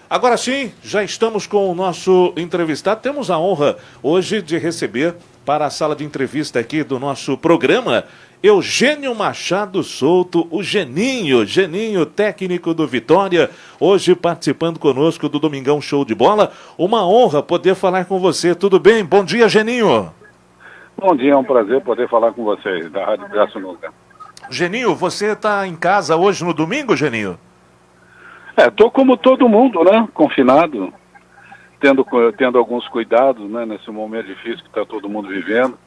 Agora sim, já estamos com o nosso entrevistado. Temos a honra hoje de receber para a sala de entrevista aqui do nosso programa Eugênio Machado Souto, o Geninho, técnico do Vitória, hoje participando conosco do Domingão Show de Bola. Uma honra poder falar com você. Tudo bem? Bom dia, Geninho. Bom dia, é um prazer poder falar com vocês da Rádio Pirassununga. Geninho, você está em casa hoje no domingo, Geninho? Tô como todo mundo, né? Confinado, tendo alguns cuidados, né? Nesse momento difícil que está todo mundo vivendo.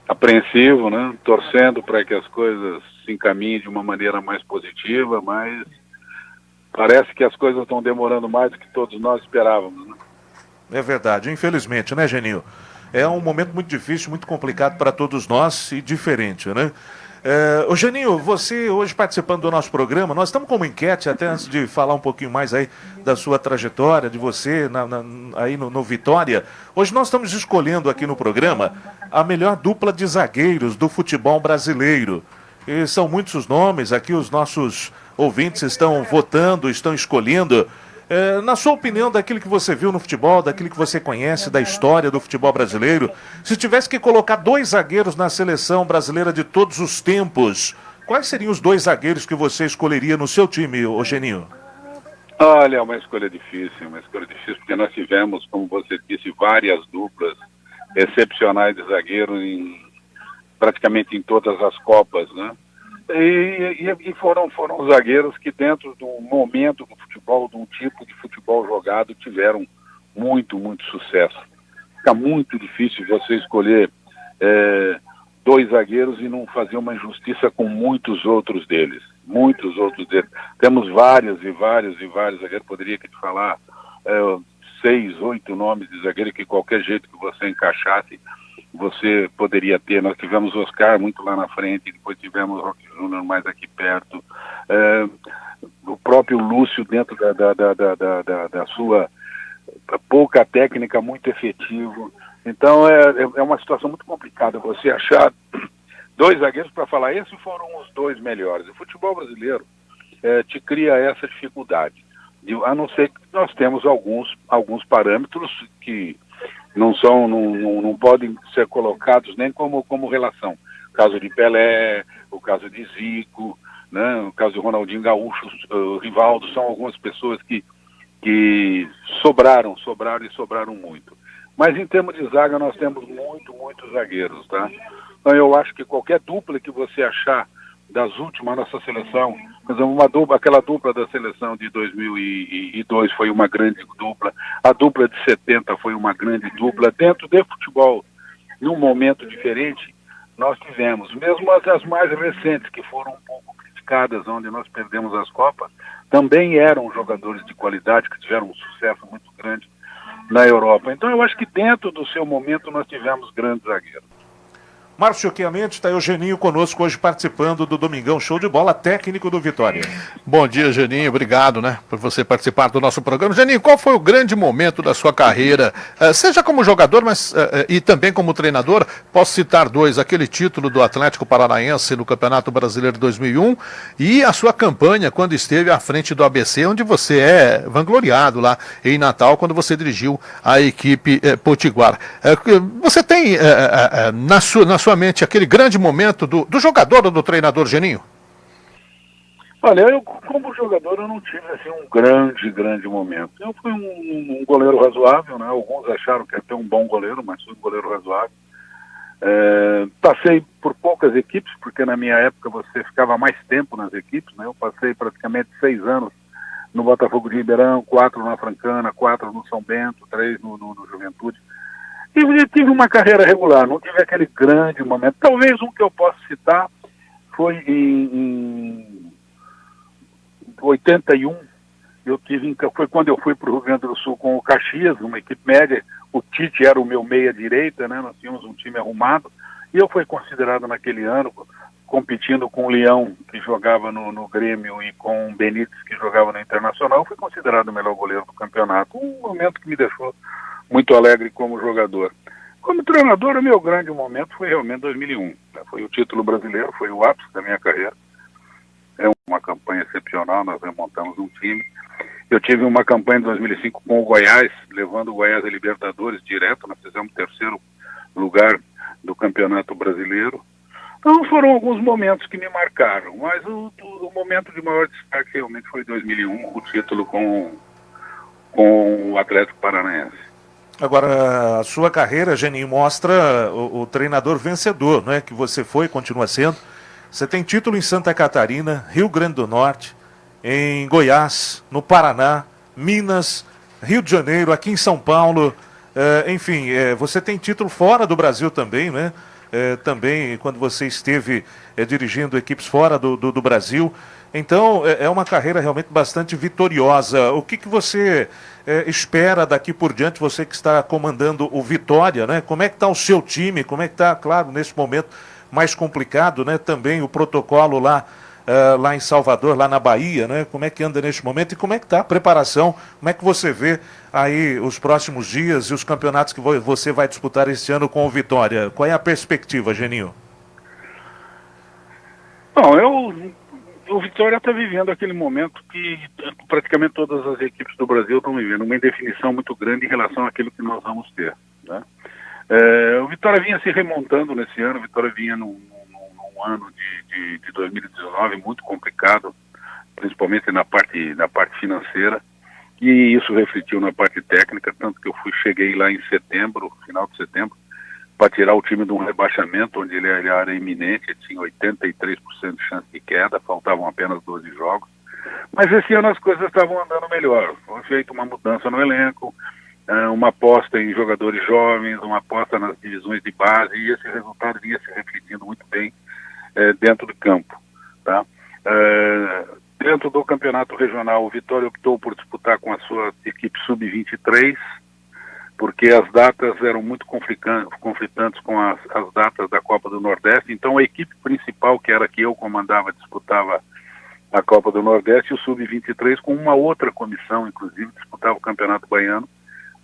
Apreensivo, né? Torcendo para que as coisas se encaminhem de uma maneira mais positiva, mas parece que as coisas estão demorando mais do que todos nós esperávamos, né? É verdade, infelizmente, né, Geninho? É um momento muito difícil, muito complicado para todos nós e diferente, né? Ô Geninho, você hoje participando do nosso programa, nós estamos com uma enquete, até antes de falar um pouquinho mais aí da sua trajetória, de você aí no Vitória. Hoje nós estamos escolhendo aqui no programa a melhor dupla de zagueiros do futebol brasileiro. E são muitos os nomes, aqui os nossos ouvintes estão votando, estão escolhendo. Na sua opinião, daquilo que você viu no futebol, daquilo que você conhece, da história do futebol brasileiro, se tivesse que colocar 2 zagueiros na seleção brasileira de todos os tempos, quais seriam os 2 zagueiros que você escolheria no seu time, ô Geninho? Olha, é uma escolha difícil, porque nós tivemos, como você disse, várias duplas excepcionais de zagueiro praticamente em todas as Copas, né? E foram zagueiros que dentro do momento do futebol, de um tipo de futebol jogado, tiveram muito sucesso. Fica muito difícil você escolher 2 zagueiros e não fazer uma injustiça com muitos outros deles. Temos vários zagueiros, poderia aqui te falar 6, 8 nomes de zagueiro que qualquer jeito que você encaixasse, você poderia ter. Nós tivemos o Oscar muito lá na frente, depois tivemos o Roque Júnior mais aqui perto, o próprio Lúcio dentro da sua pouca técnica, muito efetivo. Então é uma situação muito complicada você achar 2 zagueiros para falar, esses foram os 2 melhores. O futebol brasileiro te cria essa dificuldade, a não ser que nós temos alguns parâmetros que não podem ser colocados nem como relação. O caso de Pelé, o caso de Zico, né, o caso de Ronaldinho Gaúcho, Rivaldo, são algumas pessoas que sobraram muito. Mas em termos de zaga nós temos muitos zagueiros, tá? Então eu acho que qualquer dupla que você achar das últimas, nossa seleção, por exemplo, aquela dupla da seleção de 2002 foi uma grande dupla, a dupla de 70 foi uma grande dupla. Dentro do futebol, num momento diferente, nós tivemos, mesmo as mais recentes, que foram um pouco criticadas, onde nós perdemos as Copas, também eram jogadores de qualidade, que tiveram um sucesso muito grande na Europa. Então eu acho que dentro do seu momento nós tivemos grandes zagueiros. Márcio Chiamente, está aí o Geninho conosco hoje participando do Domingão Show de Bola, técnico do Vitória. Bom dia, Geninho, obrigado, né, por você participar do nosso programa. Geninho, qual foi o grande momento da sua carreira, seja como jogador, mas e também como treinador? Posso citar 2, aquele título do Atlético Paranaense no Campeonato Brasileiro 2001 e a sua campanha quando esteve à frente do ABC, onde você é vangloriado lá em Natal, quando você dirigiu a equipe Potiguar. Você tem na sua mente aquele grande momento do jogador ou do treinador, Geninho? Olha, eu como jogador eu não tive assim um grande momento. Eu fui um goleiro razoável, né? Alguns acharam que ia ter um bom goleiro, mas fui um goleiro razoável. Passei por poucas equipes, porque na minha época você ficava mais tempo nas equipes, né? Eu passei praticamente 6 anos no Botafogo de Ribeirão, 4 na Francana, 4 no São Bento, 3 no Juventude. E tive uma carreira regular, não tive aquele grande momento. Talvez um que eu possa citar foi em 81, foi quando eu fui para o Rio Grande do Sul com o Caxias, uma equipe média. O Tite era o meu meia-direita, né? Nós tínhamos um time arrumado, e eu fui considerado naquele ano, competindo com o Leão, que jogava no Grêmio, e com o Benítez, que jogava no Internacional. Eu fui considerado o melhor goleiro do campeonato, um momento que me deixou muito alegre como jogador. Como treinador, o meu grande momento foi realmente 2001. Foi o título brasileiro, foi o ápice da minha carreira. É uma campanha excepcional, nós remontamos um time. Eu tive uma campanha em 2005 com o Goiás, levando o Goiás a Libertadores direto, nós fizemos 3º lugar do Campeonato Brasileiro. Então foram alguns momentos que me marcaram, mas o momento de maior destaque realmente foi 2001, o título com o Atlético Paranaense. Agora, a sua carreira, Geninho, mostra o treinador vencedor, não é? Que você foi e continua sendo. Você tem título em Santa Catarina, Rio Grande do Norte, em Goiás, no Paraná, Minas, Rio de Janeiro, aqui em São Paulo. Enfim, você tem título fora do Brasil também, né? Também quando você esteve dirigindo equipes fora do Brasil. Então, é uma carreira realmente bastante vitoriosa. O que você espera daqui por diante, você que está comandando o Vitória, né? Como é que está o seu time? Como é que está, claro, nesse momento mais complicado, né? Também o protocolo lá em Salvador, lá na Bahia, né? Como é que anda neste momento e como é que está a preparação? Como é que você vê aí os próximos dias e os campeonatos que você vai disputar este ano com o Vitória? Qual é a perspectiva, Geninho? Bom, o Vitória está vivendo aquele momento que praticamente todas as equipes do Brasil estão vivendo, uma indefinição muito grande em relação àquilo que nós vamos ter, né? O Vitória vinha se remontando nesse ano, o Vitória vinha num ano de 2019 muito complicado, principalmente na parte financeira, e isso refletiu na parte técnica, tanto que eu cheguei lá em setembro, final de setembro, para tirar o time de um rebaixamento, onde ele era iminente, tinha 83% de chance de queda, faltavam apenas 12 jogos, mas esse ano as coisas estavam andando melhor, foi feita uma mudança no elenco, uma aposta em jogadores jovens, uma aposta nas divisões de base, e esse resultado vinha se refletindo muito bem dentro do campo, tá? Dentro do campeonato regional, o Vitória optou por disputar com a sua equipe sub-23, porque as datas eram muito conflitantes com as datas da Copa do Nordeste, então a equipe principal, que era a que eu comandava, disputava a Copa do Nordeste, e o sub-23 com uma outra comissão, inclusive, disputava o Campeonato Baiano,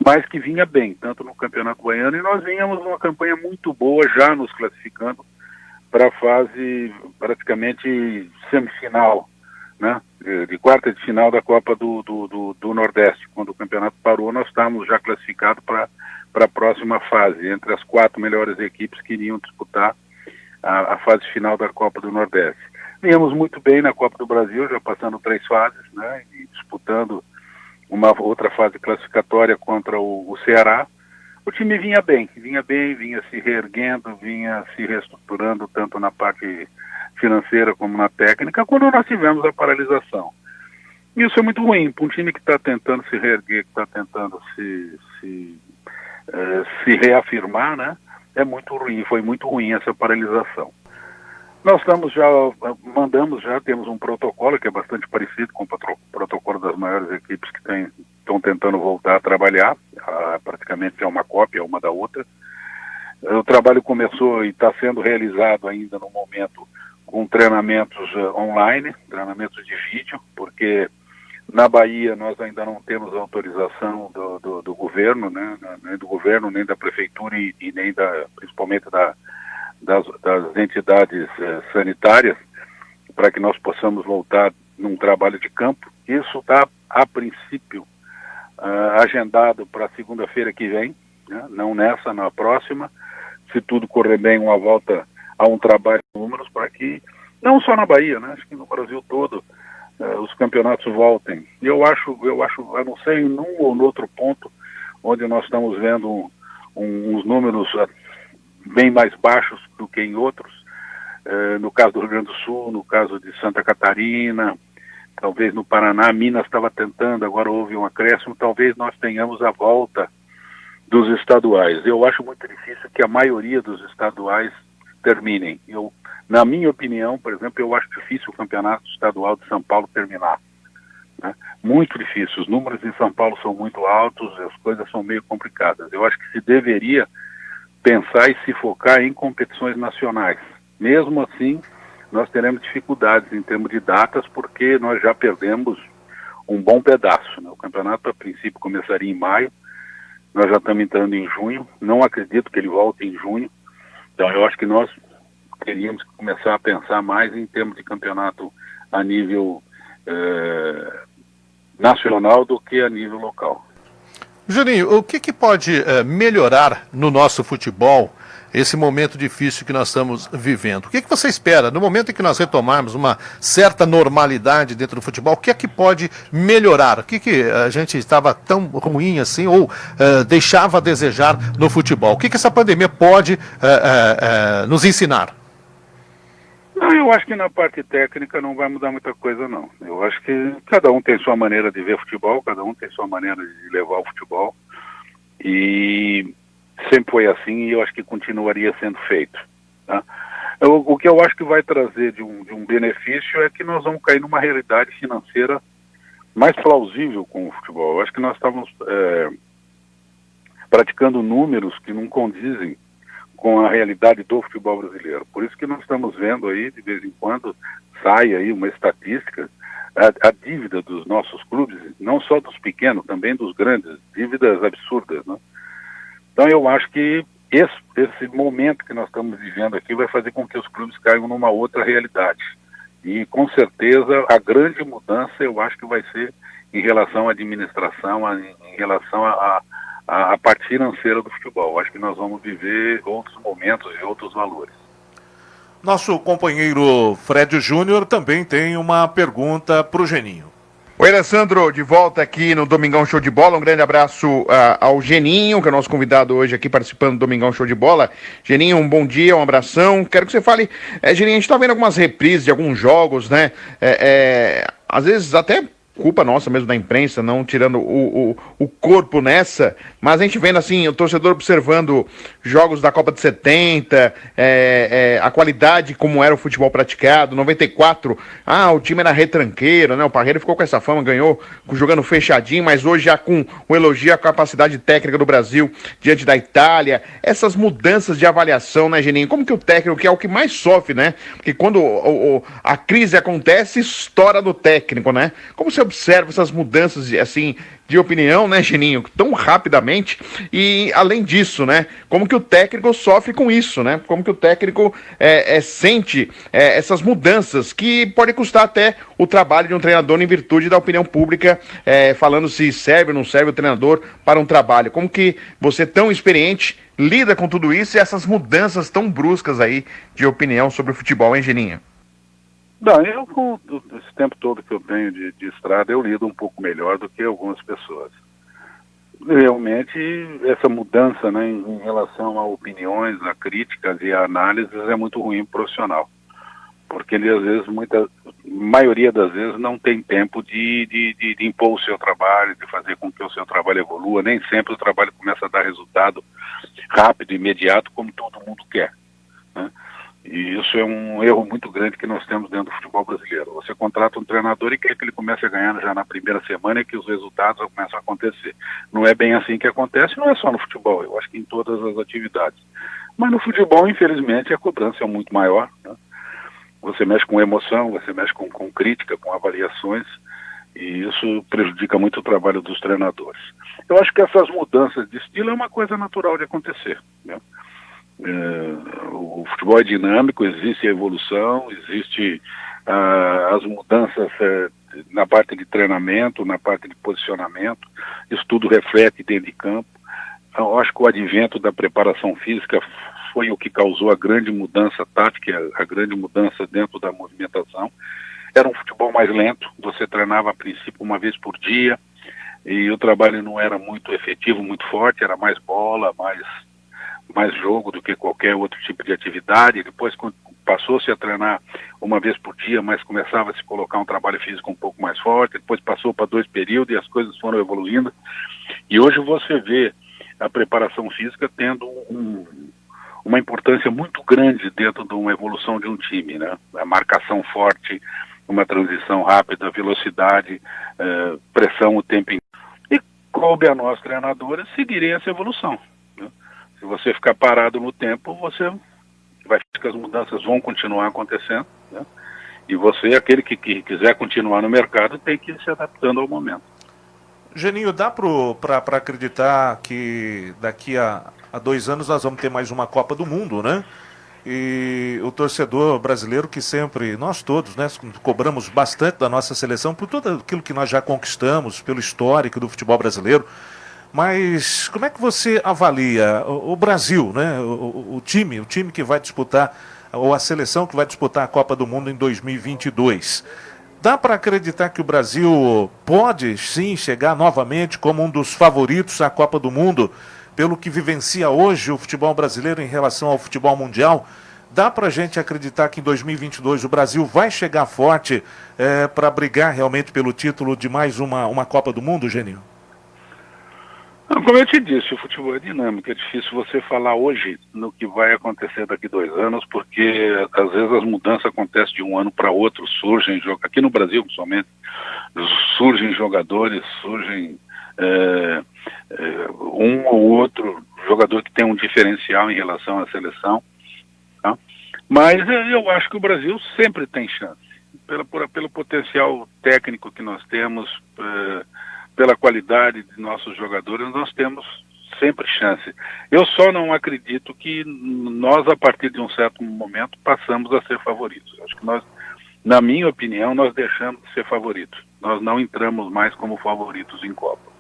mas que vinha bem, tanto no Campeonato Baiano, e nós vínhamos numa campanha muito boa, já nos classificando para a fase praticamente semifinal, né, de quarta de final da Copa do Nordeste. Quando o campeonato parou, nós estávamos já classificados para a próxima fase, entre as 4 melhores equipes que iriam disputar a fase final da Copa do Nordeste. Viemos muito bem na Copa do Brasil, já passando 3 fases, né, e disputando uma outra fase classificatória contra o Ceará. O time vinha bem, vinha se reerguendo, vinha se reestruturando tanto na parte financeira como na técnica, quando nós tivemos a paralisação. Isso é muito ruim para um time que está tentando se reerguer, que está tentando se reafirmar, né? É muito ruim, foi muito ruim essa paralisação. Nós temos um protocolo que é bastante parecido com o protocolo das maiores equipes que estão tentando voltar a trabalhar, praticamente é uma cópia uma da outra. O trabalho começou e está sendo realizado ainda no momento com treinamentos online, treinamentos de vídeo, porque na Bahia nós ainda não temos autorização do governo, né, nem do governo, nem da prefeitura e nem principalmente das entidades sanitárias, para que nós possamos voltar num trabalho de campo. Isso está, a princípio, agendado para segunda-feira que vem, né? Não nessa, na próxima. Se tudo correr bem, uma volta a um trabalho de números para que, não só na Bahia, né? Acho que no Brasil todo, os campeonatos voltem. Eu acho, a não ser em um ou no outro ponto, onde nós estamos vendo uns números bem mais baixos do que em outros, no caso do Rio Grande do Sul, no caso de Santa Catarina, talvez no Paraná. Minas estava tentando, agora houve um acréscimo, talvez nós tenhamos a volta dos estaduais. Eu acho muito difícil que a maioria dos estaduais terminem. Na minha opinião, por exemplo, eu acho difícil o campeonato estadual de São Paulo terminar, né? Muito difícil, os números em São Paulo são muito altos, as coisas são meio complicadas. Eu acho que se deveria pensar e se focar em competições nacionais. Mesmo assim, nós teremos dificuldades em termos de datas, porque nós já perdemos um bom pedaço, né? O campeonato, a princípio, começaria em maio, nós já estamos entrando em junho, não acredito que ele volte em junho, então eu acho que nós teríamos que começar a pensar mais em termos de campeonato a nível nacional do que a nível local. Juninho, o que pode melhorar no nosso futebol esse momento difícil que nós estamos vivendo? O que você espera no momento em que nós retomarmos uma certa normalidade dentro do futebol? O que é que pode melhorar? O que a gente estava tão ruim assim ou deixava a desejar no futebol? O que essa pandemia pode nos ensinar? Não, eu acho que na parte técnica não vai mudar muita coisa, não. Eu acho que cada um tem sua maneira de ver futebol, cada um tem sua maneira de levar o futebol. E sempre foi assim e eu acho que continuaria sendo feito. Tá? O que eu acho que vai trazer de um benefício é que nós vamos cair numa realidade financeira mais plausível com o futebol. Eu acho que nós estávamos praticando números que não condizem com a realidade do futebol brasileiro. Por isso que nós estamos vendo aí, de vez em quando, sai aí uma estatística, a dívida dos nossos clubes, não só dos pequenos, também dos grandes, dívidas absurdas, né? Então eu acho que esse momento que nós estamos vivendo aqui vai fazer com que os clubes caiam numa outra realidade. E com certeza a grande mudança eu acho que vai ser em relação à administração, em relação a parte financeira do futebol. Acho que nós vamos viver outros momentos e outros valores. Nosso companheiro Fred Júnior também tem uma pergunta para o Geninho. Oi, Alessandro, de volta aqui no Domingão Show de Bola. Um grande abraço ao Geninho, que é o nosso convidado hoje aqui participando do Domingão Show de Bola. Geninho, um bom dia, um abração. Quero que você fale, Geninho, a gente tá vendo algumas reprises de alguns jogos, né? Às vezes até culpa nossa mesmo da imprensa, não tirando o corpo nessa, mas a gente vendo assim, o torcedor observando jogos da Copa de 70, a qualidade como era o futebol praticado, 94, o time era retranqueiro, né? O Parreira ficou com essa fama, ganhou jogando fechadinho, mas hoje já com o elogio à capacidade técnica do Brasil diante da Itália, essas mudanças de avaliação, né, Geninho? Como que o técnico, que é o que mais sofre, né? Porque quando a crise acontece, estoura no técnico, né? Como você observa essas mudanças, assim, de opinião, né, Geninho, tão rapidamente, e além disso, né, como que o técnico sofre com isso, né, como que o técnico sente essas mudanças, que pode custar até o trabalho de um treinador em virtude da opinião pública, falando se serve ou não serve o treinador para um trabalho. Como que você, tão experiente, lida com tudo isso e essas mudanças tão bruscas aí de opinião sobre o futebol, hein, Geninho? Não, eu com esse tempo todo que eu tenho de estrada, eu lido um pouco melhor do que algumas pessoas. Realmente, essa mudança, né, em relação a opiniões, a críticas e a análises é muito ruim pro profissional. Porque ele, às vezes, maioria das vezes, não tem tempo de impor o seu trabalho, de fazer com que o seu trabalho evolua. Nem sempre o trabalho começa a dar resultado rápido, imediato, como todo mundo quer, né? E isso é um erro muito grande que nós temos dentro do futebol brasileiro. Você contrata um treinador e quer que ele comece a ganhar já na primeira semana e que os resultados começam a acontecer. Não é bem assim que acontece, não é só no futebol, eu acho que em todas as atividades. Mas no futebol, infelizmente, a cobrança é muito maior, né? Você mexe com emoção, você mexe com crítica, com avaliações, e isso prejudica muito o trabalho dos treinadores. Eu acho que essas mudanças de estilo é uma coisa natural de acontecer, né? O futebol é dinâmico, existe a evolução, existe as mudanças na parte de treinamento, na parte de posicionamento, isso tudo reflete dentro de campo. Eu acho que o advento da preparação física foi o que causou a grande mudança tática, a grande mudança dentro da movimentação. Era um futebol mais lento, você treinava a princípio uma vez por dia, e o trabalho não era muito efetivo, muito forte, era mais bola, mais jogo do que qualquer outro tipo de atividade. Depois passou-se a treinar uma vez por dia, mas começava a se colocar um trabalho físico um pouco mais forte. Depois passou para 2 períodos e as coisas foram evoluindo. E hoje você vê a preparação física tendo uma importância muito grande dentro de uma evolução de um time, né? A marcação forte, uma transição rápida, velocidade, pressão o tempo inteiro. E coube a nós, treinadores, seguirem essa evolução. Se você ficar parado no tempo, você vai ver que as mudanças vão continuar acontecendo, né? E você, aquele que quiser continuar no mercado, tem que ir se adaptando ao momento. Geninho, dá para acreditar que daqui a 2 anos nós vamos ter mais uma Copa do Mundo, né? E o torcedor brasileiro que sempre, nós todos, né, cobramos bastante da nossa seleção por tudo aquilo que nós já conquistamos, pelo histórico do futebol brasileiro. Mas como é que você avalia o Brasil, né, o time que vai disputar, ou a seleção que vai disputar a Copa do Mundo em 2022? Dá para acreditar que o Brasil pode sim chegar novamente como um dos favoritos à Copa do Mundo, pelo que vivencia hoje o futebol brasileiro em relação ao futebol mundial? Dá para a gente acreditar que em 2022 o Brasil vai chegar forte para brigar realmente pelo título de mais uma Copa do Mundo, Geninho? Como eu te disse, o futebol é dinâmico, é difícil você falar hoje no que vai acontecer daqui 2 anos, porque às vezes as mudanças acontecem de um ano para outro, surgem, aqui no Brasil principalmente, surgem jogadores, surgem um ou outro jogador que tem um diferencial em relação à seleção, tá? Mas eu acho que o Brasil sempre tem chance, pelo potencial técnico que nós temos, pela qualidade de nossos jogadores, nós temos sempre chance. Eu só não acredito que nós, a partir de um certo momento, passamos a ser favoritos. Acho que nós, na minha opinião, nós deixamos de ser favoritos. Nós não entramos mais como favoritos em Copa.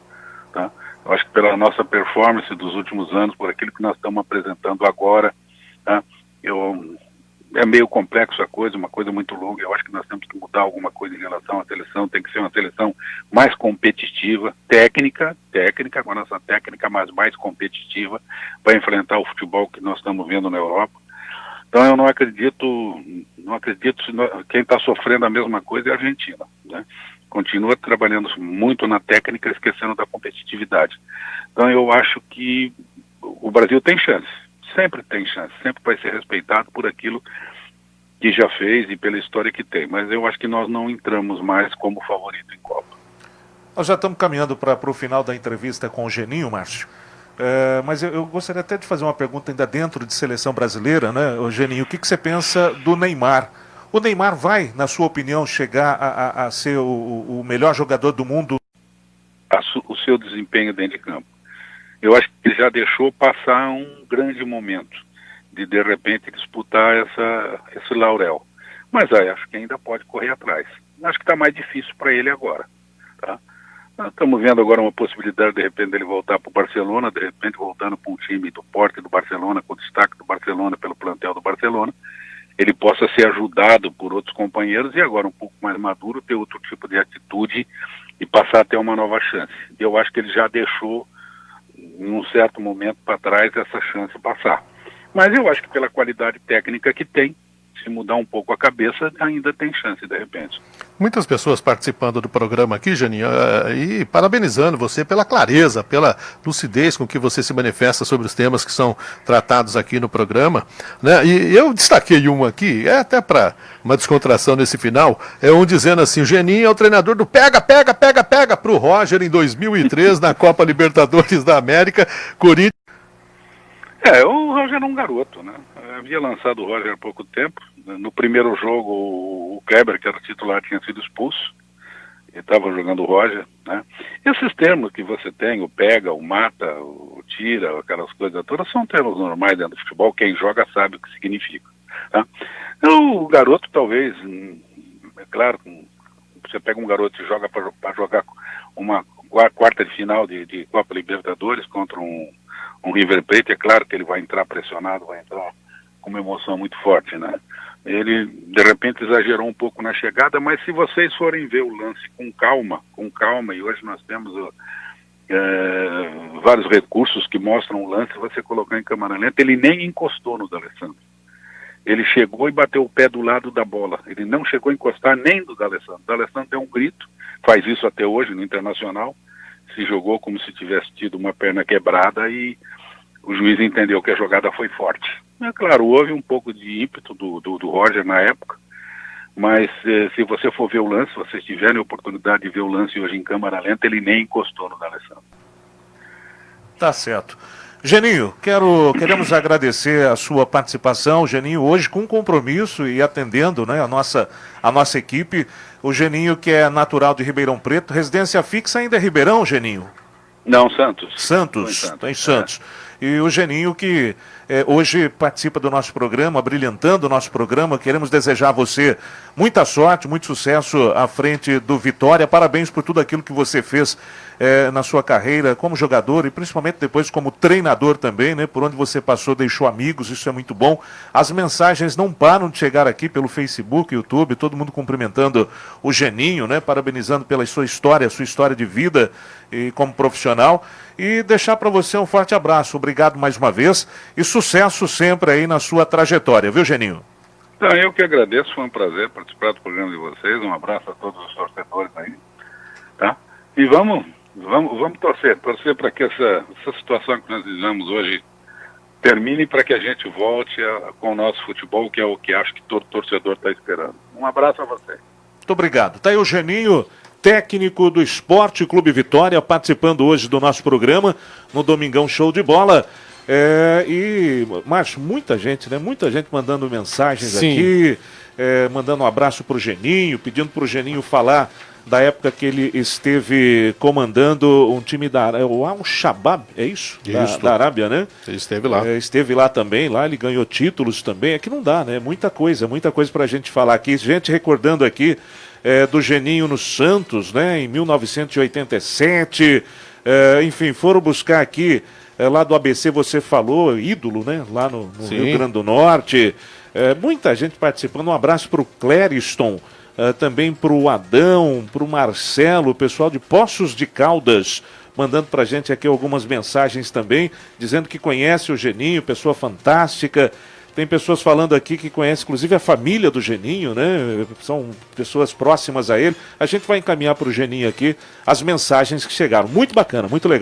Tá? Eu acho que pela nossa performance dos últimos anos, por aquilo que nós estamos apresentando agora, tá? É meio complexo a coisa, uma coisa muito longa. Eu acho que nós temos que mudar alguma coisa em relação à seleção. Tem que ser uma seleção mais competitiva, técnica, com a nossa técnica, mas mais competitiva, para enfrentar o futebol que nós estamos vendo na Europa. Então eu não acredito, quem está sofrendo a mesma coisa é a Argentina, né? Continua trabalhando muito na técnica, esquecendo da competitividade. Então eu acho que o Brasil tem chance, sempre tem chance, sempre vai ser respeitado por aquilo que já fez e pela história que tem, mas eu acho que nós não entramos mais como favorito em Copa. Nós já estamos caminhando para o final da entrevista com o Geninho, Márcio. Mas eu gostaria até de fazer uma pergunta ainda dentro de seleção brasileira, né, Geninho? O que você pensa do Neymar? O Neymar vai, na sua opinião, chegar a ser o melhor jogador do mundo? O seu desempenho dentro de campo. Eu acho que ele já deixou passar um grande momento de repente, disputar esse laurel. Mas acho que ainda pode correr atrás. Acho que está mais difícil para ele agora. Tá? Estamos vendo agora uma possibilidade, de repente, dele voltar para o Barcelona, de repente voltando para um time do porte do Barcelona, com destaque do Barcelona, pelo plantel do Barcelona. Ele possa ser ajudado por outros companheiros e agora um pouco mais maduro, ter outro tipo de atitude e passar a ter uma nova chance. Eu acho que ele já deixou, em um certo momento para trás, essa chance passar. Mas eu acho que pela qualidade técnica que tem, se mudar um pouco a cabeça, ainda tem chance, de repente. Muitas pessoas participando do programa aqui, Geninho, e parabenizando você pela clareza, pela lucidez com que você se manifesta sobre os temas que são tratados aqui no programa, né? E eu destaquei um aqui, até para uma descontração nesse final, um dizendo assim: o Geninho é o treinador do pega para o Roger em 2003 na Copa Libertadores da América, Corinthians. O Roger era um garoto, né? Havia lançado o Roger há pouco tempo. No primeiro jogo, o Kleber, que era titular, tinha sido expulso. Ele estava jogando o Roger, né? Esses termos que você tem, o pega, o mata, o tira, aquelas coisas todas, são termos normais dentro do futebol. Quem joga sabe o que significa, tá? O garoto, talvez, é claro, você pega um garoto e joga para jogar uma quarta de final de Copa Libertadores contra um River Plate, é claro que ele vai entrar pressionado, vai entrar com uma emoção muito forte, né? Ele, de repente, exagerou um pouco na chegada, mas se vocês forem ver o lance com calma, e hoje nós temos vários recursos que mostram o lance, você colocar em câmera lenta, ele nem encostou no D'Alessandro. Ele chegou e bateu o pé do lado da bola. Ele não chegou a encostar nem do D'Alessandro. O D'Alessandro deu um grito, faz isso até hoje no Internacional, se jogou como se tivesse tido uma perna quebrada e o juiz entendeu que a jogada foi forte. É claro, houve um pouco de ímpeto do Roger na época, mas se você for ver o lance, se vocês tiverem a oportunidade de ver o lance hoje em câmera lenta, ele nem encostou no D'Alessandro. Tá certo. Geninho, queremos agradecer a sua participação, Geninho, hoje com compromisso e atendendo, né, a nossa equipe. O Geninho, que é natural de Ribeirão Preto, residência fixa ainda é Ribeirão, Geninho? Não, Santos. Santos, está em Santos. E o Geninho que hoje participa do nosso programa, brilhantando o nosso programa. Queremos desejar a você muita sorte, muito sucesso à frente do Vitória. Parabéns por tudo aquilo que você fez na sua carreira como jogador e principalmente depois como treinador também, né? Por onde você passou, deixou amigos, isso é muito bom. As mensagens não param de chegar aqui pelo Facebook, YouTube, todo mundo cumprimentando o Geninho, né? Parabenizando pela sua história de vida e como profissional. E deixar para você um forte abraço. Obrigado mais uma vez e sucesso sempre aí na sua trajetória, viu, Geninho? Então, eu que agradeço, foi um prazer participar do programa de vocês. Um abraço a todos os torcedores aí, tá? E vamos torcer para que essa situação que nós vivemos hoje termine, para que a gente volte com o nosso futebol, que é o que acho que todo torcedor está esperando. Um abraço a você. Muito obrigado. Tá aí o Geninho, técnico do Esporte Clube Vitória, participando hoje do nosso programa no Domingão Show de Bola. Mas muita gente, né? Muita gente mandando mensagens aqui, mandando um abraço pro Geninho, pedindo pro Geninho falar da época que ele esteve comandando um time da Al-Shabaab, é isso? Da Arábia, né? Ele esteve lá. Esteve lá também, lá ele ganhou títulos também. Aqui não dá, né? Muita coisa pra gente falar aqui. Gente recordando aqui do Geninho no Santos, né? Em 1987. Enfim, foram buscar aqui, lá do ABC você falou, ídolo, né? Lá no Rio Grande do Norte. Muita gente participando. Um abraço pro Clériston. Também para o Adão, para o Marcelo, o pessoal de Poços de Caldas, mandando para a gente aqui algumas mensagens também, dizendo que conhece o Geninho, pessoa fantástica. Tem pessoas falando aqui que conhecem, inclusive, a família do Geninho, né? São pessoas próximas a ele. A gente vai encaminhar para o Geninho aqui as mensagens que chegaram. Muito bacana, muito legal.